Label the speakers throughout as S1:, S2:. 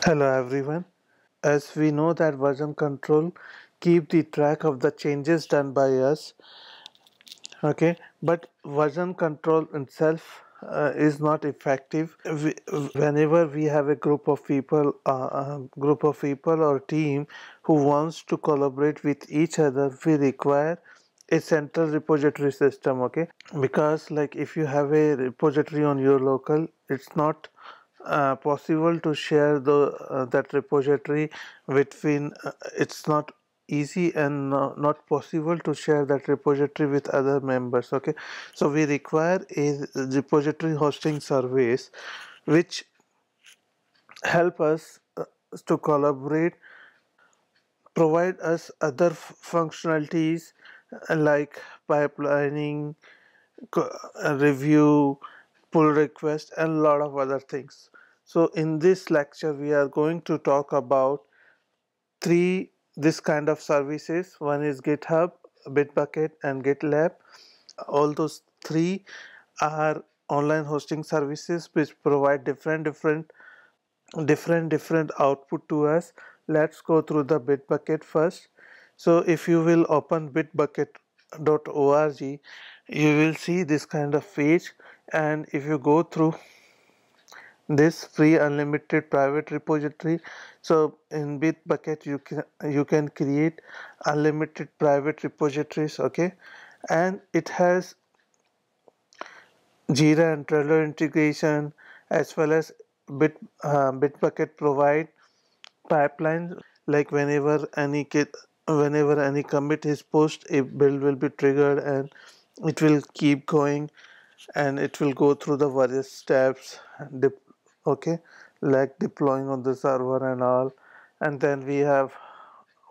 S1: Hello everyone. As we know that version control keep the track of the changes done by us, okay, but version control itself is not effective. Whenever we have a group of people or team who wants to collaborate with each other, we require a central repository system, okay, because like if you have a repository on your local, it's not possible to share the that repository between it's not easy and not possible to share that repository with other members, okay. So we require a repository hosting service which help us to collaborate, provide us other functionalities like pipelining, review, pull request, and a lot of other things. So in this lecture we are going to talk about three this kind of services. One is GitHub, Bitbucket, and GitLab. All those three are online hosting services which provide different output to us. Let's go through the Bitbucket first. So if you will open bitbucket.org, you will see this kind of page, and if you go through this free unlimited private repository, so in Bitbucket you can create unlimited private repositories, okay, and it has Jira and Trello integration, as well as Bitbucket provide pipelines, like whenever any commit is pushed, a build will be triggered and it will keep going, and it will go through the various steps, okay, like deploying on the server and all. And then we have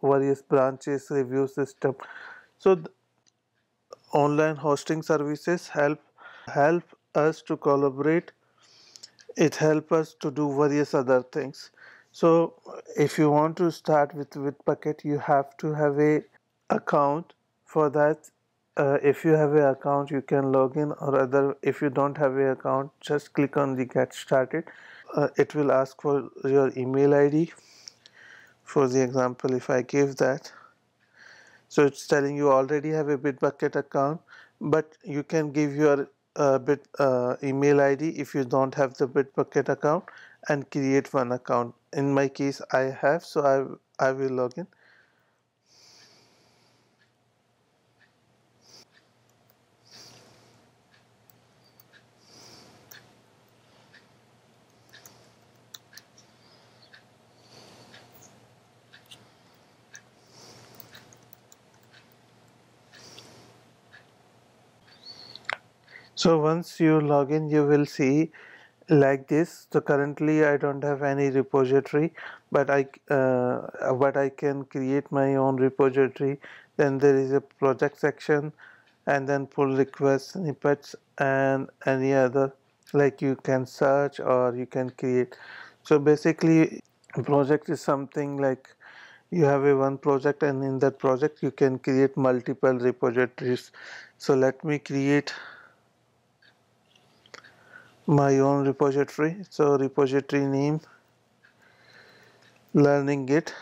S1: various branches review system. So online hosting services help us to collaborate. It helps us to do various other things. So if you want to start with Bitbucket, you have to have a account. For that, if you have a account, you can log in, or other, if you don't have a account, just click on the get started. It will ask for your email ID. For the example, if I give that, so it's telling you already have a Bitbucket account, but you can give your email ID if you don't have the Bitbucket account, and create one account. In my case, I have, so I will log in. So once you log in, you will see like this. So currently I don't have any repository, but I can create my own repository. Then there is a project section, and then pull requests, snippets, and any other, like you can search or you can create. So basically project is something like you have a one project, and in that project you can create multiple repositories. So let me create my own repository. So repository name learning Git.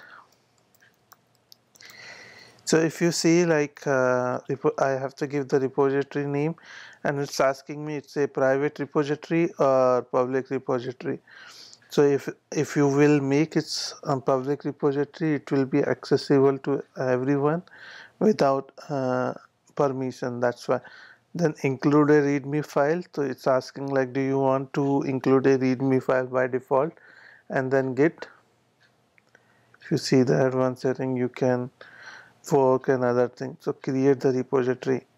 S1: So if you see, like I have to give the repository name, and it's asking me it's a private repository or public repository. So if you will make it a public repository, it will be accessible to everyone without permission. That's why. Then include a readme file. So it's asking like, do you want to include a readme file by default? And then Git. If you see the advanced setting, you can fork and other things. So create the repository.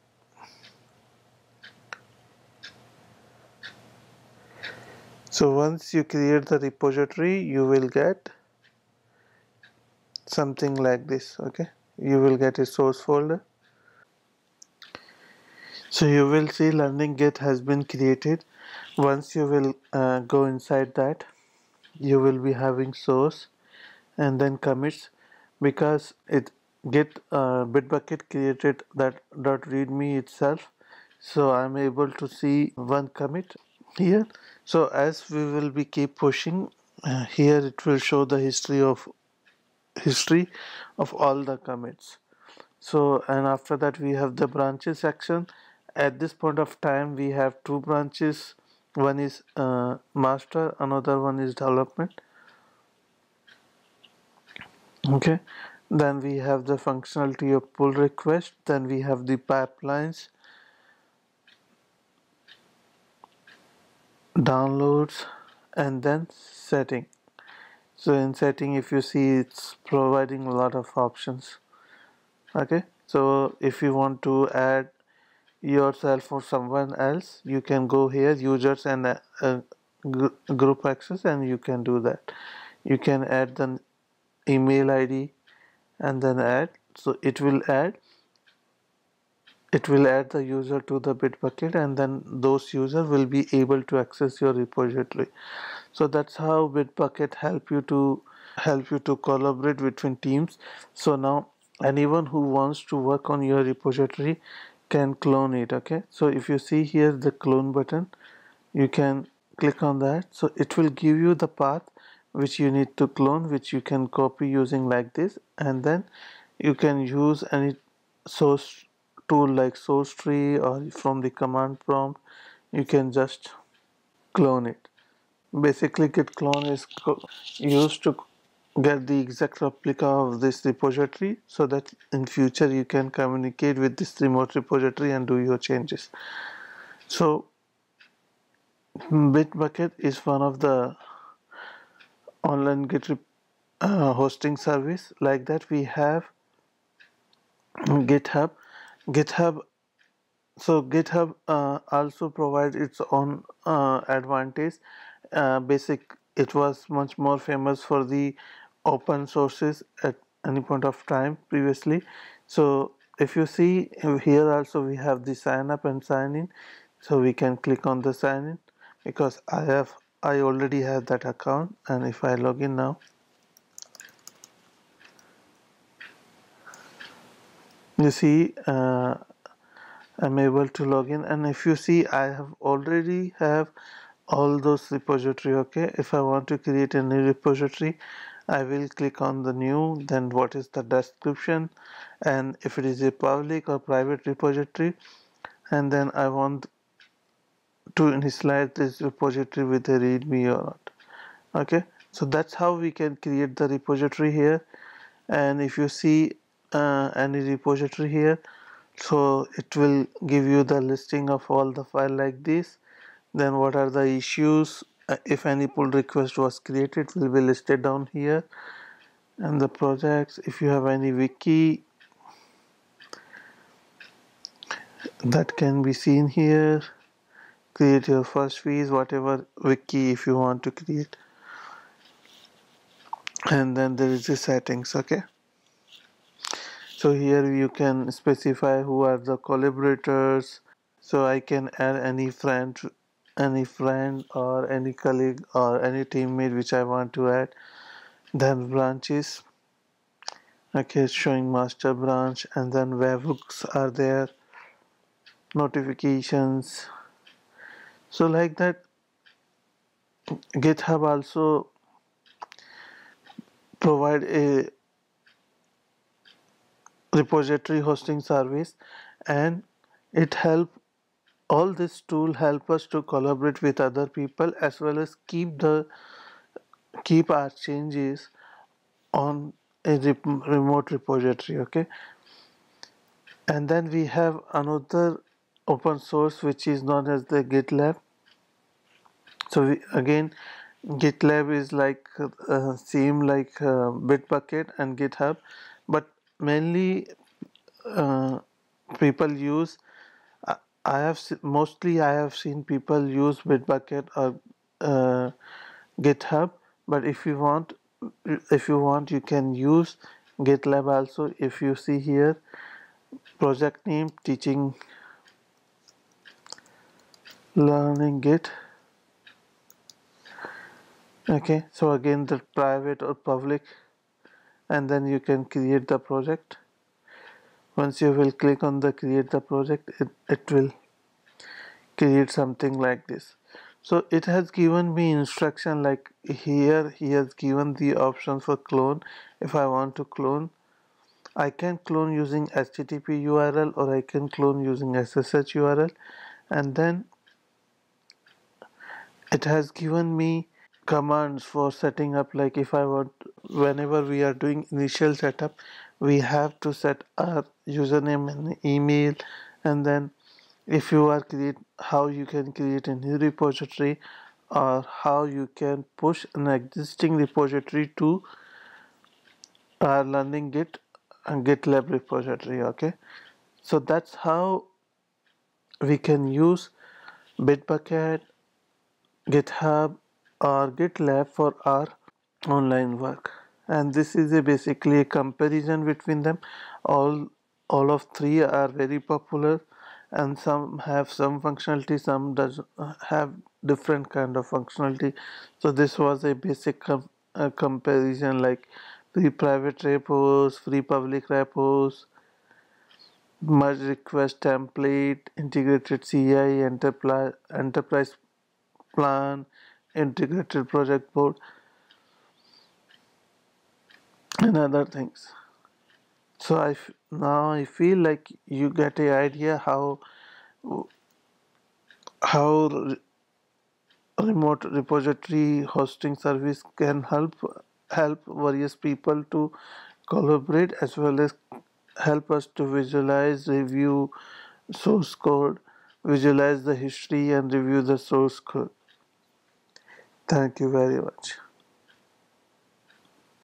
S1: So once you create the repository, you will get something like this, okay. You will get a source folder. So you will see learning Git has been created. Once you will go inside that, you will be having source and then commits, because it Git Bitbucket created that .readme itself. So I'm able to see one commit here. So as we will be keep pushing, Here it will show the history of all the commits. So, and after that we have the branches section. At this point of time we have two branches. One is master, another one is development. Okay, then we have the functionality of pull request, then we have the pipelines, downloads, and then setting. So in setting, if you see, it's providing a lot of options. Okay, so if you want to add yourself or someone else, you can go here, users and group access, and you can do that. You can add the email ID and then add. So it will add the user to the Bitbucket, and then those user will be able to access your repository. So that's how Bitbucket help you to collaborate between teams. So now anyone who wants to work on your repository can clone it. Okay, so if you see here the clone button, you can click on that. So it will give you the path which you need to clone, which you can copy using like this, and then you can use any source tool like source tree, or from the command prompt you can just clone it. Basically git clone is used to get the exact replica of this repository, so that in future you can communicate with this remote repository and do your changes. So Bitbucket is one of the online git hosting service. Like that we have github. So GitHub also provides its own advantage. Basic, it was much more famous for the open sources at any point of time previously. So if you see here also we have the sign up and sign in. So we can click on the sign in, because I already have that account, and if I log in now, you see I'm able to log in, and if you see I have already have all those repository. Okay, if I want to create a new repository, I will click on the new, then what is the description, and if it is a public or private repository, and then I want to initialize this repository with a readme or not. Okay, so that's how we can create the repository here. And if you see any repository here, so it will give you the listing of all the file like this. Then what are the issues, if any pull request was created, will be listed down here. And the projects, if you have any wiki, that can be seen here. Create your first fees, whatever wiki if you want to create. And then there is the settings. Okay, so here you can specify who are the collaborators. So I can add any friend or any colleague or any teammate which I want to add. Then branches. Okay, showing master branch, and then webhooks are there, notifications. So like that, GitHub also provide a repository hosting service, and it help all this tool help us to collaborate with other people, as well as keep our changes on a remote repository. Okay, and then we have another open source which is known as the GitLab. So again, GitLab is like same like Bitbucket and GitHub, but mainly uh, people use. Mostly I have seen people use Bitbucket or uh, GitHub, but if you want, you can use GitLab also. If you see here, project name teaching learning Git. Okay, so again the private or public, and then you can create the project. Once you will click on the create the project, it will create something like this. So it has given me instruction, like here he has given the option for clone. If I want to clone, I can clone using HTTP URL or I can clone using SSH URL, and then it has given me commands for setting up. Like if I want, whenever we are doing initial setup, we have to set our username and email, and then if you are create, how you can create a new repository, or how you can push an existing repository to our learning git and GitLab repository. Okay, so that's how we can use Bitbucket, GitHub, or GitLab for our online work. And this is a basically a comparison between them. All of three are very popular, and some have some functionality, some does have different kind of functionality. So this was a basic comparison, like free private repos, free public repos, merge request template, integrated CI, enterprise plan, integrated project board, and other things. So now I feel like you get a idea how remote repository hosting service can help various people to collaborate, as well as help us to visualize, review source code, visualize the history, and review the source code. Thank you very much.